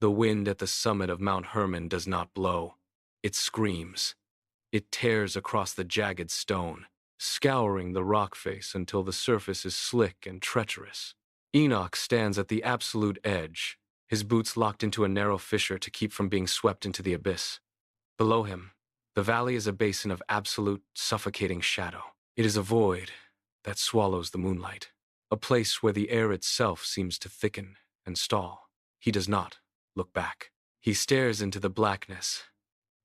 The wind at the summit of Mount Hermon does not blow. It screams. It tears across the jagged stone, scouring the rock face until the surface is slick and treacherous. Enoch stands at the absolute edge, his boots locked into a narrow fissure to keep from being swept into the abyss. Below him, the valley is a basin of absolute, suffocating shadow. It is a void that swallows the moonlight, a place where the air itself seems to thicken and stall. He does not look back. He stares into the blackness,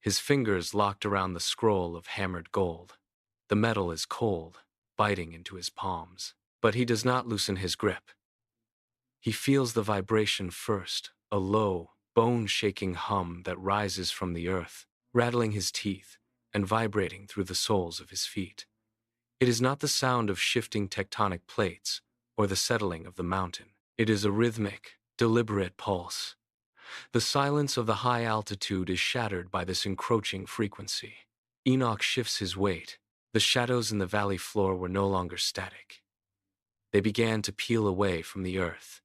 his fingers locked around the scroll of hammered gold. The metal is cold, biting into his palms, but he does not loosen his grip. He feels the vibration first, a low, bone-shaking hum that rises from the earth, rattling his teeth and vibrating through the soles of his feet. It is not the sound of shifting tectonic plates or the settling of the mountain. It is a rhythmic, deliberate pulse. The silence of the high altitude is shattered by this encroaching frequency. Enoch shifts his weight. The shadows in the valley floor were no longer static. They began to peel away from the earth,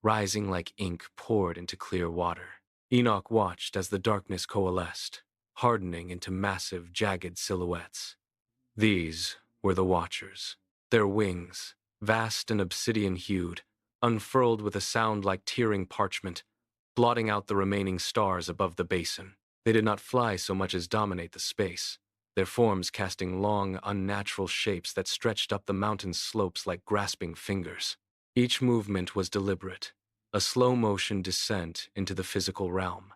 rising like ink poured into clear water. Enoch watched as the darkness coalesced, hardening into massive, jagged silhouettes. These were the Watchers. Their wings, vast and obsidian-hued, unfurled with a sound like tearing parchment, blotting out the remaining stars above the basin. They did not fly so much as dominate the space, their forms casting long, unnatural shapes that stretched up the mountain slopes like grasping fingers. Each movement was deliberate, a slow-motion descent into the physical realm.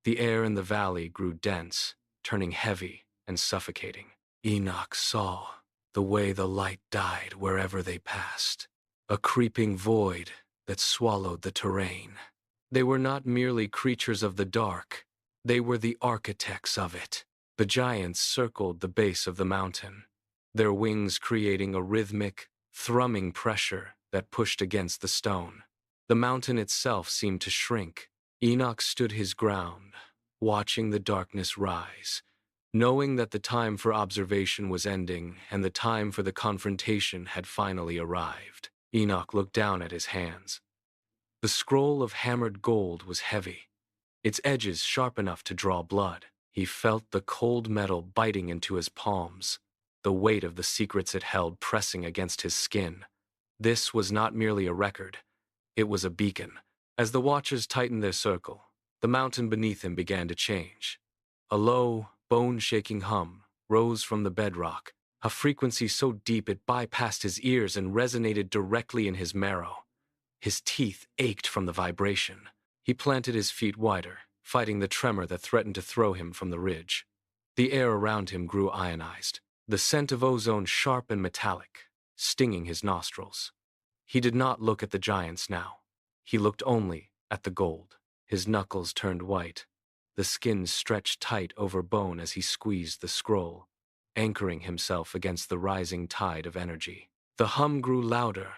The air in the valley grew dense, turning heavy and suffocating. Enoch saw the way the light died wherever they passed, a creeping void that swallowed the terrain. They were not merely creatures of the dark, they were the architects of it. The giants circled the base of the mountain, their wings creating a rhythmic, thrumming pressure that pushed against the stone. The mountain itself seemed to shrink. Enoch stood his ground, watching the darkness rise, knowing that the time for observation was ending and the time for the confrontation had finally arrived. Enoch looked down at his hands. The scroll of hammered gold was heavy, its edges sharp enough to draw blood. He felt the cold metal biting into his palms, the weight of the secrets it held pressing against his skin. This was not merely a record, it was a beacon. As the Watchers tightened their circle, the mountain beneath him began to change. A low, bone-shaking hum rose from the bedrock, a frequency so deep it bypassed his ears and resonated directly in his marrow. His teeth ached from the vibration. He planted his feet wider, fighting the tremor that threatened to throw him from the ridge. The air around him grew ionized, the scent of ozone sharp and metallic, stinging his nostrils. He did not look at the giants now. He looked only at the gold. His knuckles turned white. The skin stretched tight over bone as he squeezed the scroll, anchoring himself against the rising tide of energy. The hum grew louder,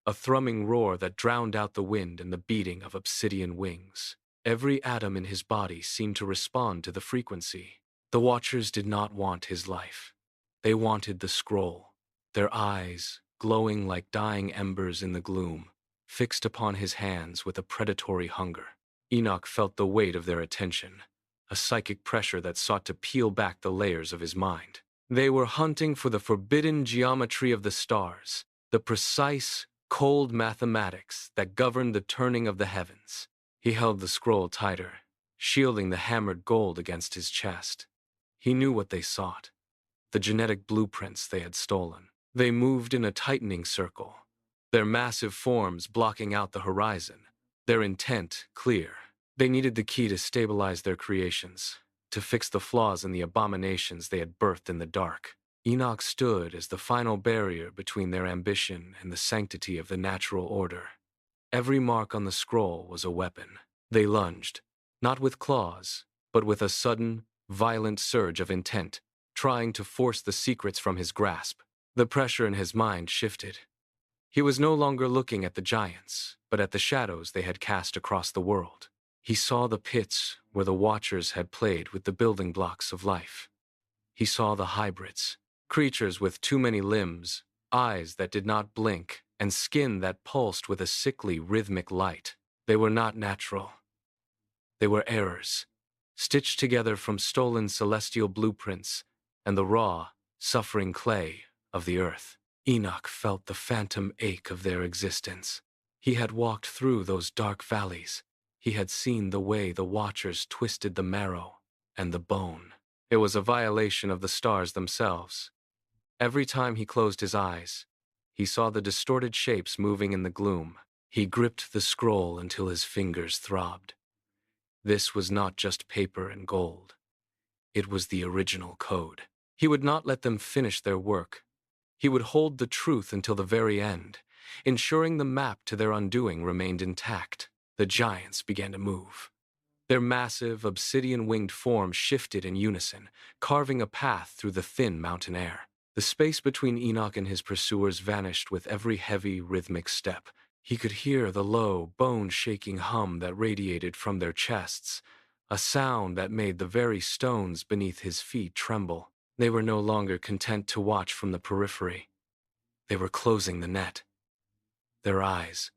a thrumming roar that drowned out the wind and the beating of obsidian wings. Every atom in his body seemed to respond to the frequency. The Watchers did not want his life. They wanted the scroll, their eyes, glowing like dying embers in the gloom, fixed upon his hands with a predatory hunger. Enoch felt the weight of their attention, a psychic pressure that sought to peel back the layers of his mind. They were hunting for the forbidden geometry of the stars, the precise, cold mathematics that governed the turning of the heavens. He held the scroll tighter, shielding the hammered gold against his chest. He knew what they sought, the genetic blueprints they had stolen. They moved in a tightening circle, their massive forms blocking out the horizon, their intent clear. They needed the key to stabilize their creations, to fix the flaws and the abominations they had birthed in the dark. Enoch stood as the final barrier between their ambition and the sanctity of the natural order. Every mark on the scroll was a weapon. They lunged, not with claws, but with a sudden, violent surge of intent, trying to force the secrets from his grasp. The pressure in his mind shifted. He was no longer looking at the giants, but at the shadows they had cast across the world. He saw the pits where the Watchers had played with the building blocks of life. He saw the hybrids, creatures with too many limbs, eyes that did not blink, and skin that pulsed with a sickly, rhythmic light. They were not natural. They were errors, stitched together from stolen celestial blueprints and the raw, suffering clay of the earth. Enoch felt the phantom ache of their existence. He had walked through those dark valleys. He had seen the way the Watchers twisted the marrow and the bone. It was a violation of the stars themselves. Every time he closed his eyes, he saw the distorted shapes moving in the gloom. He gripped the scroll until his fingers throbbed. This was not just paper and gold. It was the original code. He would not let them finish their work. He would hold the truth until the very end, ensuring the map to their undoing remained intact. The giants began to move. Their massive, obsidian-winged forms shifted in unison, carving a path through the thin mountain air. The space between Enoch and his pursuers vanished with every heavy, rhythmic step. He could hear the low, bone-shaking hum that radiated from their chests, a sound that made the very stones beneath his feet tremble. They were no longer content to watch from the periphery. They were closing the net. Their eyes,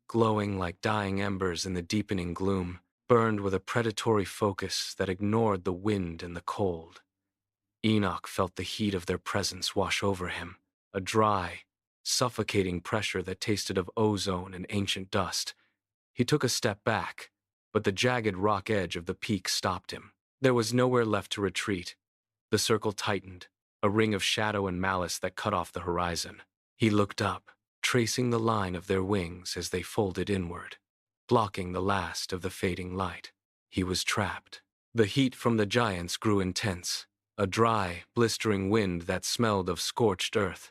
glowing like dying embers in the deepening gloom, burned with a predatory focus that ignored the wind and the cold. Enoch felt the heat of their presence wash over him, a dry, suffocating pressure that tasted of ozone and ancient dust. He took a step back, but the jagged rock edge of the peak stopped him. There was nowhere left to retreat. The circle tightened, a ring of shadow and malice that cut off the horizon. He looked up, tracing the line of their wings as they folded inward, blocking the last of the fading light. He was trapped. The heat from the giants grew intense, a dry, blistering wind that smelled of scorched earth.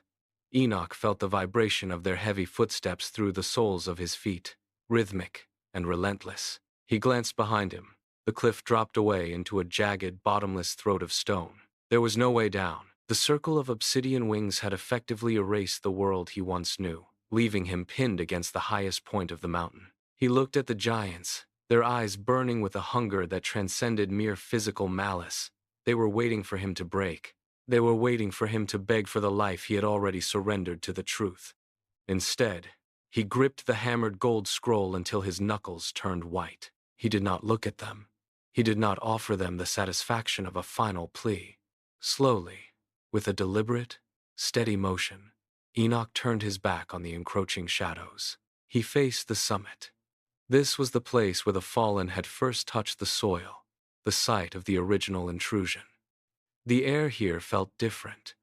Enoch felt the vibration of their heavy footsteps through the soles of his feet, rhythmic and relentless. He glanced behind him. The cliff dropped away into a jagged, bottomless throat of stone. There was no way down. The circle of obsidian wings had effectively erased the world he once knew, leaving him pinned against the highest point of the mountain. He looked at the giants, their eyes burning with a hunger that transcended mere physical malice. They were waiting for him to break. They were waiting for him to beg for the life he had already surrendered to the truth. Instead, he gripped the hammered gold scroll until his knuckles turned white. He did not look at them. He did not offer them the satisfaction of a final plea. Slowly, with a deliberate, steady motion, Enoch turned his back on the encroaching shadows. He faced the summit. This was the place where the fallen had first touched the soil, the site of the original intrusion. The air here felt different,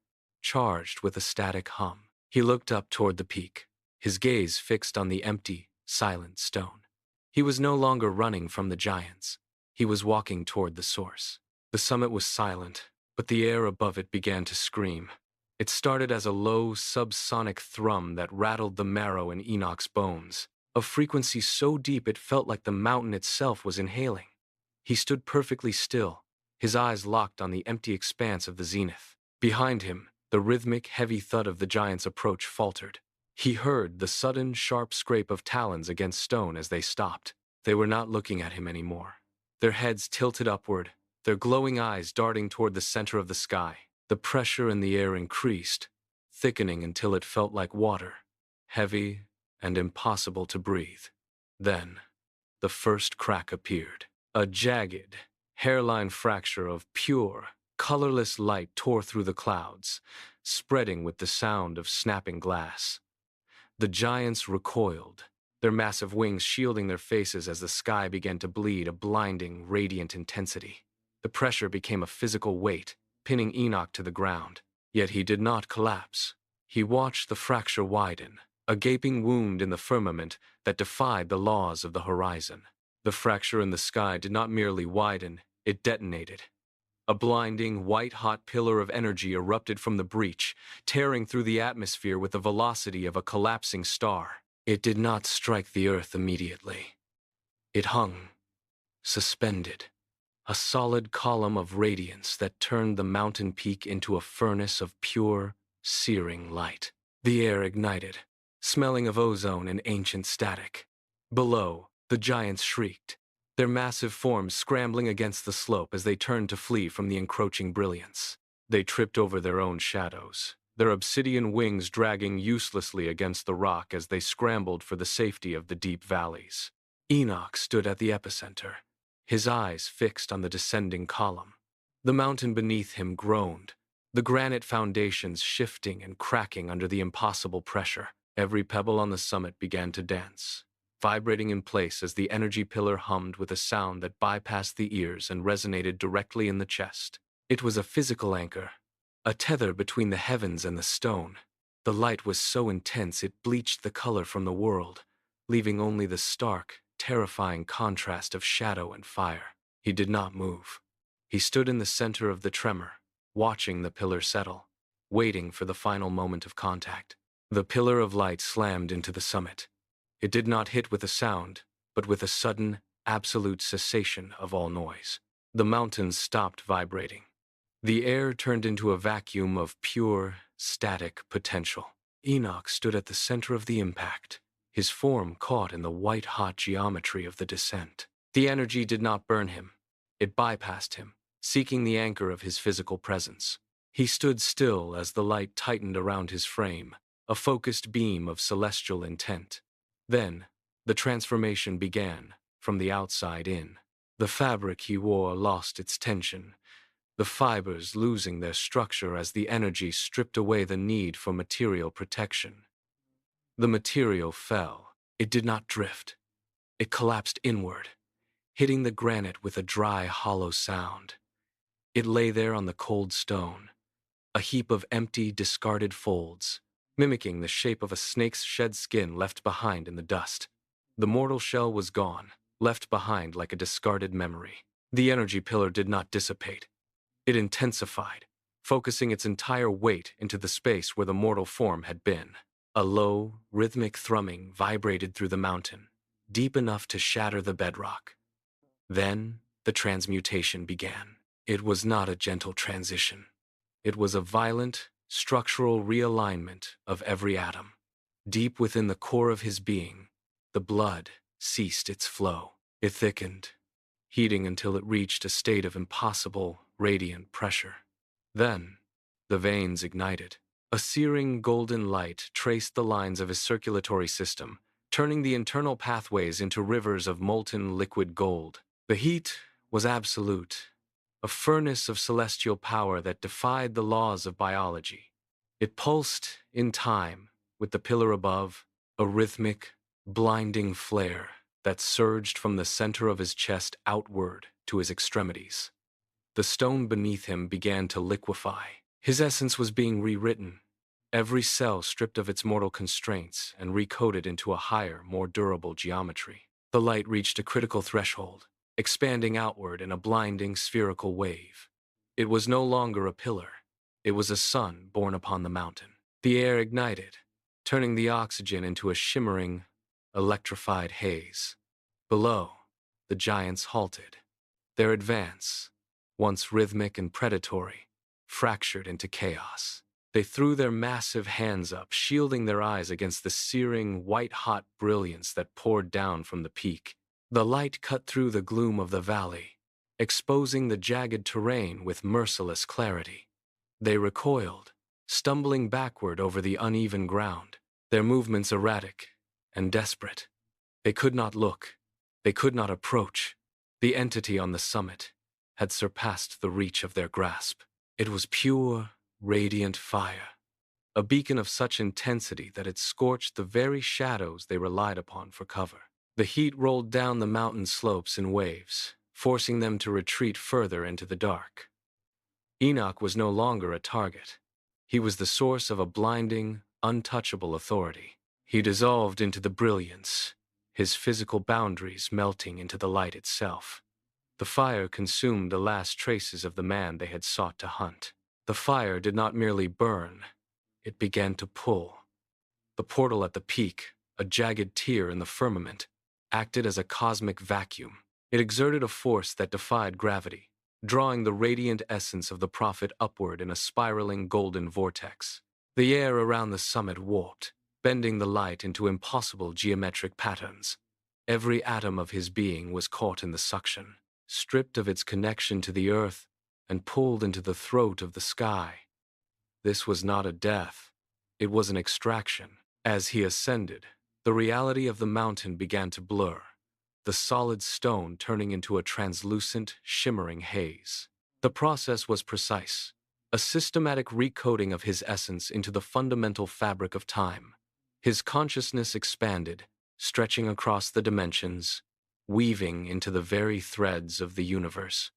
charged with a static hum. He looked up toward the peak, his gaze fixed on the empty, silent stone. He was no longer running from the giants. He was walking toward the source. The summit was silent, but the air above it began to scream. It started as a low, subsonic thrum that rattled the marrow in Enoch's bones, a frequency so deep it felt like the mountain itself was inhaling. He stood perfectly still, his eyes locked on the empty expanse of the zenith. Behind him, the rhythmic, heavy thud of the giant's approach faltered. He heard the sudden, sharp scrape of talons against stone as they stopped. They were not looking at him anymore. Their heads tilted upward, their glowing eyes darting toward the center of the sky. The pressure in the air increased, thickening until it felt like water, heavy and impossible to breathe. Then, the first crack appeared. A jagged, hairline fracture of pure, colorless light tore through the clouds, spreading with the sound of snapping glass. The giants recoiled, their massive wings shielding their faces as the sky began to bleed a blinding, radiant intensity. The pressure became a physical weight, pinning Enoch to the ground. Yet he did not collapse. He watched the fracture widen, a gaping wound in the firmament that defied the laws of the horizon. The fracture in the sky did not merely widen, it detonated. A blinding, white-hot pillar of energy erupted from the breach, tearing through the atmosphere with the velocity of a collapsing star. It did not strike the earth immediately. It hung, suspended, a solid column of radiance that turned the mountain peak into a furnace of pure, searing light. The air ignited, smelling of ozone and ancient static. Below, the giants shrieked, their massive forms scrambling against the slope as they turned to flee from the encroaching brilliance. They tripped over their own shadows, their obsidian wings dragging uselessly against the rock as they scrambled for the safety of the deep valleys. Enoch stood at the epicenter, his eyes fixed on the descending column. The mountain beneath him groaned, the granite foundations shifting and cracking under the impossible pressure. Every pebble on the summit began to dance, vibrating in place as the energy pillar hummed with a sound that bypassed the ears and resonated directly in the chest. It was a physical anchor, a tether between the heavens and the stone. The light was so intense it bleached the color from the world, leaving only the stark, terrifying contrast of shadow and fire. He did not move. He stood in the center of the tremor, watching the pillar settle, waiting for the final moment of contact. The pillar of light slammed into the summit. It did not hit with a sound, but with a sudden, absolute cessation of all noise. The mountains stopped vibrating. The air turned into a vacuum of pure, static potential. Enoch stood at the center of the impact, his form caught in the white-hot geometry of the descent. The energy did not burn him. It bypassed him, seeking the anchor of his physical presence. He stood still as the light tightened around his frame, a focused beam of celestial intent. Then, the transformation began, from the outside in. The fabric he wore lost its tension, the fibers losing their structure as the energy stripped away the need for material protection. The material fell. It did not drift. It collapsed inward, hitting the granite with a dry, hollow sound. It lay there on the cold stone, a heap of empty, discarded folds, mimicking the shape of a snake's shed skin left behind in the dust. The mortal shell was gone, left behind like a discarded memory. The energy pillar did not dissipate. It intensified, focusing its entire weight into the space where the mortal form had been. A low, rhythmic thrumming vibrated through the mountain, deep enough to shatter the bedrock. Then, the transmutation began. It was not a gentle transition. It was a violent, structural realignment of every atom. Deep within the core of his being, the blood ceased its flow. It thickened, heating until it reached a state of impossible, radiant pressure. Then, the veins ignited. A searing golden light traced the lines of his circulatory system, turning the internal pathways into rivers of molten liquid gold. The heat was absolute, a furnace of celestial power that defied the laws of biology. It pulsed in time, with the pillar above, a rhythmic, blinding flare that surged from the center of his chest outward to his extremities. The stone beneath him began to liquefy. His essence was being rewritten, every cell stripped of its mortal constraints and recoded into a higher, more durable geometry. The light reached a critical threshold, expanding outward in a blinding spherical wave. It was no longer a pillar. It was a sun born upon the mountain. The air ignited, turning the oxygen into a shimmering, electrified haze. Below, the giants halted. Their advance, once rhythmic and predatory, fractured into chaos. They threw their massive hands up, shielding their eyes against the searing, white-hot brilliance that poured down from the peak. The light cut through the gloom of the valley, exposing the jagged terrain with merciless clarity. They recoiled, stumbling backward over the uneven ground, their movements erratic and desperate. They could not look. They could not approach. The entity on the summit had surpassed the reach of their grasp. It was pure, radiant fire, a beacon of such intensity that it scorched the very shadows they relied upon for cover. The heat rolled down the mountain slopes in waves, forcing them to retreat further into the dark. Enoch was no longer a target. He was the source of a blinding, untouchable authority. He dissolved into the brilliance, his physical boundaries melting into the light itself. The fire consumed the last traces of the man they had sought to hunt. The fire did not merely burn, it began to pull. The portal at the peak, a jagged tear in the firmament, acted as a cosmic vacuum. It exerted a force that defied gravity, drawing the radiant essence of the prophet upward in a spiraling golden vortex. The air around the summit warped, bending the light into impossible geometric patterns. Every atom of his being was caught in the suction, stripped of its connection to the earth, and pulled into the throat of the sky. This was not a death. It was an extraction. As he ascended, the reality of the mountain began to blur. the solid stone turning into a translucent, shimmering haze. The process was precise, a systematic recoding of his essence into the fundamental fabric of time. His consciousness expanded, stretching across the dimensions, weaving into the very threads of the universe.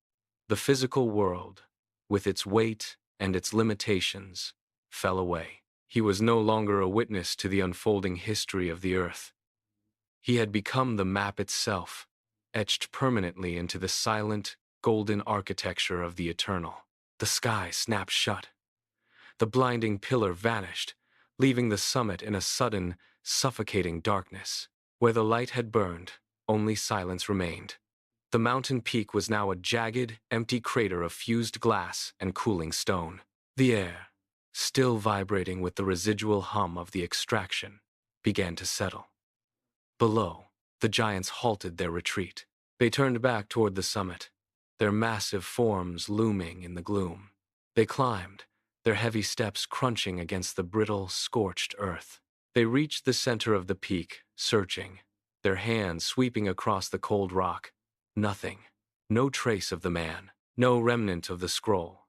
The physical world, with its weight and its limitations, fell away. He was no longer a witness to the unfolding history of the earth. He had become the map itself, etched permanently into the silent, golden architecture of the eternal. The sky snapped shut. The blinding pillar vanished, leaving the summit in a sudden, suffocating darkness. Where the light had burned, only silence remained. The mountain peak was now a jagged, empty crater of fused glass and cooling stone. The air, still vibrating with the residual hum of the extraction, began to settle. Below, the giants halted their retreat. They turned back toward the summit, their massive forms looming in the gloom. They climbed, their heavy steps crunching against the brittle, scorched earth. They reached the center of the peak, searching, their hands sweeping across the cold rock. Nothing. No trace of the man, no remnant of the scroll.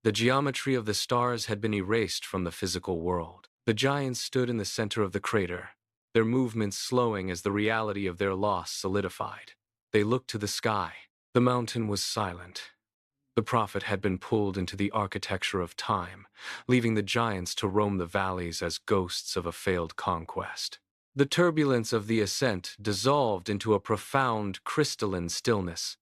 The geometry of the stars had been erased from the physical world. The giants stood in the center of the crater, their movements slowing as the reality of their loss solidified. They looked to the sky. The mountain was silent. The prophet had been pulled into the architecture of time, leaving the giants to roam the valleys as ghosts of a failed conquest. The turbulence of the ascent dissolved into a profound, crystalline stillness.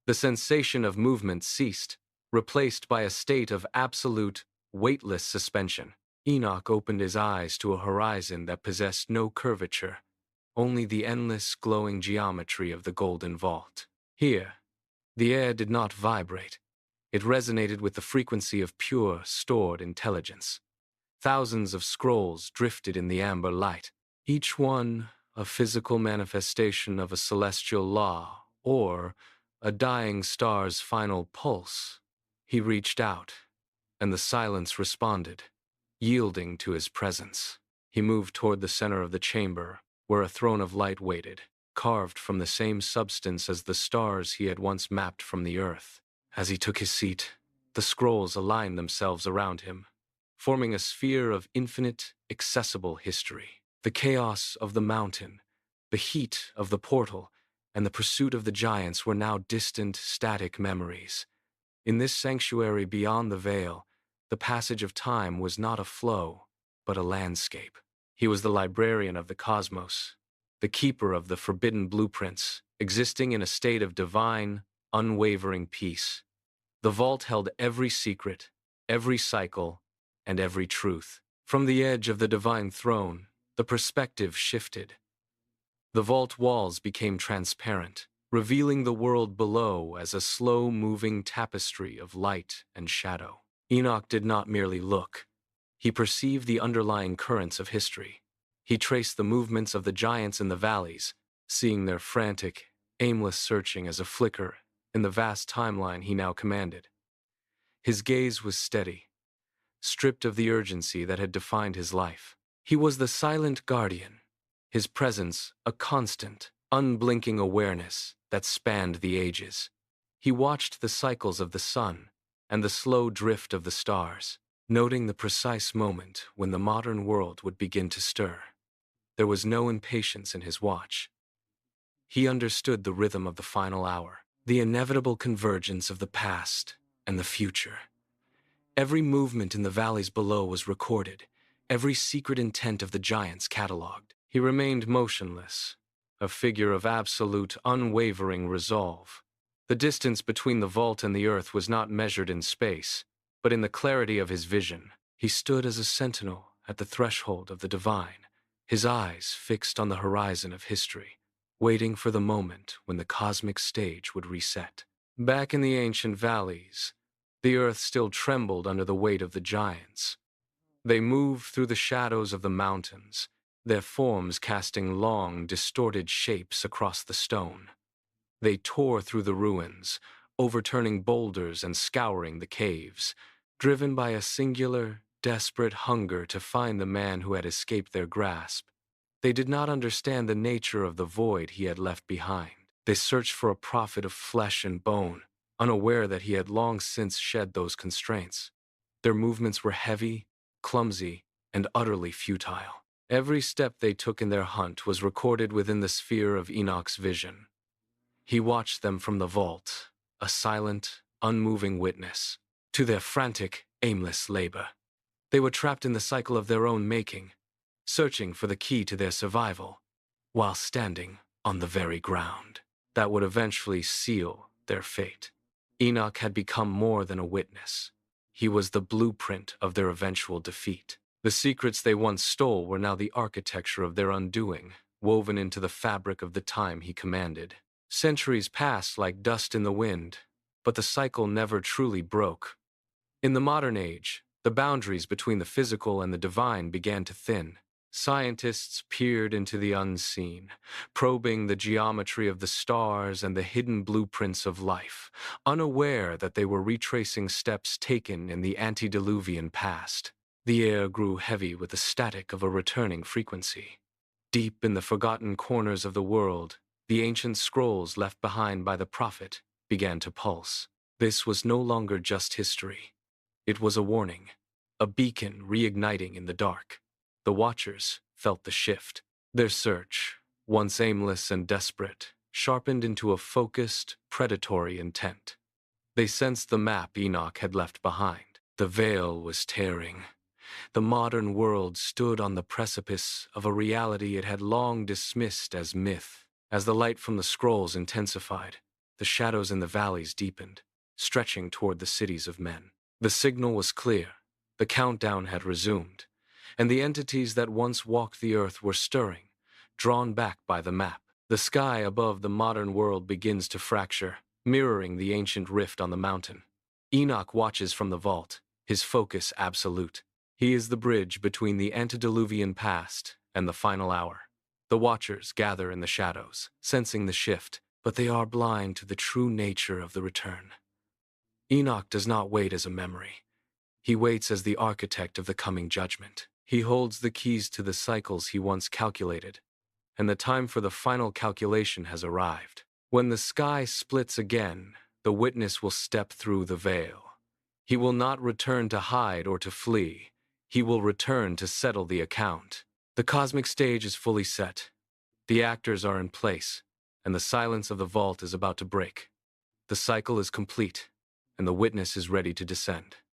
The sensation of movement ceased, replaced by a state of absolute, weightless suspension. Enoch opened his eyes to a horizon that possessed no curvature, only the endless, glowing geometry of the golden vault. Here, the air did not vibrate. It resonated with the frequency of pure, stored intelligence. Thousands of scrolls drifted in the amber light, each one a physical manifestation of a celestial law or a dying star's final pulse. He reached out, and the silence responded, yielding to his presence. He moved toward the center of the chamber, where a throne of light waited, carved from the same substance as the stars he had once mapped from the earth. As he took his seat, the scrolls aligned themselves around him, forming a sphere of infinite, accessible history. The chaos of the mountain, the heat of the portal, and the pursuit of the giants were now distant, static memories. In this sanctuary beyond the veil, the passage of time was not a flow, but a landscape. He was the librarian of the cosmos, the keeper of the forbidden blueprints, existing in a state of divine, unwavering peace. The vault held every secret, every cycle, and every truth. From the edge of the divine throne, the perspective shifted. The vault walls became transparent, revealing the world below as a slow-moving tapestry of light and shadow. Enoch did not merely look. He perceived the underlying currents of history. He traced the movements of the giants in the valleys, seeing their frantic, aimless searching as a flicker in the vast timeline he now commanded. His gaze was steady, stripped of the urgency that had defined his life. He was the silent guardian, his presence a constant, unblinking awareness that spanned the ages. He watched the cycles of the sun and the slow drift of the stars, noting the precise moment when the modern world would begin to stir. There was no impatience in his watch. He understood the rhythm of the final hour, the inevitable convergence of the past and the future. Every movement in the valleys below was recorded, every secret intent of the giants catalogued. He remained motionless, a figure of absolute, unwavering resolve. The distance between the vault and the earth was not measured in space, but in the clarity of his vision. He stood as a sentinel at the threshold of the divine, his eyes fixed on the horizon of history, waiting for the moment when the cosmic stage would reset. Back in the ancient valleys, the earth still trembled under the weight of the giants. They moved through the shadows of the mountains, their forms casting long, distorted shapes across the stone. They tore through the ruins, overturning boulders and scouring the caves, driven by a singular, desperate hunger to find the man who had escaped their grasp. They did not understand the nature of the void he had left behind. They searched for a prophet of flesh and bone, unaware that he had long since shed those constraints. Their movements were heavy, clumsy, and utterly futile. Every step they took in their hunt was recorded within the sphere of Enoch's vision. He watched them from the vault, a silent, unmoving witness to their frantic, aimless labor. They were trapped in the cycle of their own making, searching for the key to their survival, while standing on the very ground that would eventually seal their fate. Enoch had become more than a witness. He was the blueprint of their eventual defeat. The secrets they once stole were now the architecture of their undoing, woven into the fabric of the time he commanded. Centuries passed like dust in the wind, but the cycle never truly broke. In the modern age, the boundaries between the physical and the divine began to thin. Scientists peered into the unseen, probing the geometry of the stars and the hidden blueprints of life, unaware that they were retracing steps taken in the antediluvian past. The air grew heavy with the static of a returning frequency. Deep in the forgotten corners of the world, the ancient scrolls left behind by the prophet began to pulse. This was no longer just history. It was a warning, a beacon reigniting in the dark. The Watchers felt the shift. Their search, once aimless and desperate, sharpened into a focused, predatory intent. They sensed the map Enoch had left behind. The veil was tearing. The modern world stood on the precipice of a reality it had long dismissed as myth. As the light from the scrolls intensified, the shadows in the valleys deepened, stretching toward the cities of men. The signal was clear. The countdown had resumed, and the entities that once walked the earth were stirring, drawn back by the map. The sky above the modern world begins to fracture, mirroring the ancient rift on the mountain. Enoch watches from the vault, his focus absolute. He is the bridge between the antediluvian past and the final hour. The Watchers gather in the shadows, sensing the shift, but they are blind to the true nature of the return. Enoch does not wait as a memory. He waits as the architect of the coming judgment. He holds the keys to the cycles he once calculated, and the time for the final calculation has arrived. When the sky splits again, the witness will step through the veil. He will not return to hide or to flee. He will return to settle the account. The cosmic stage is fully set. The actors are in place, and the silence of the vault is about to break. The cycle is complete, and the witness is ready to descend.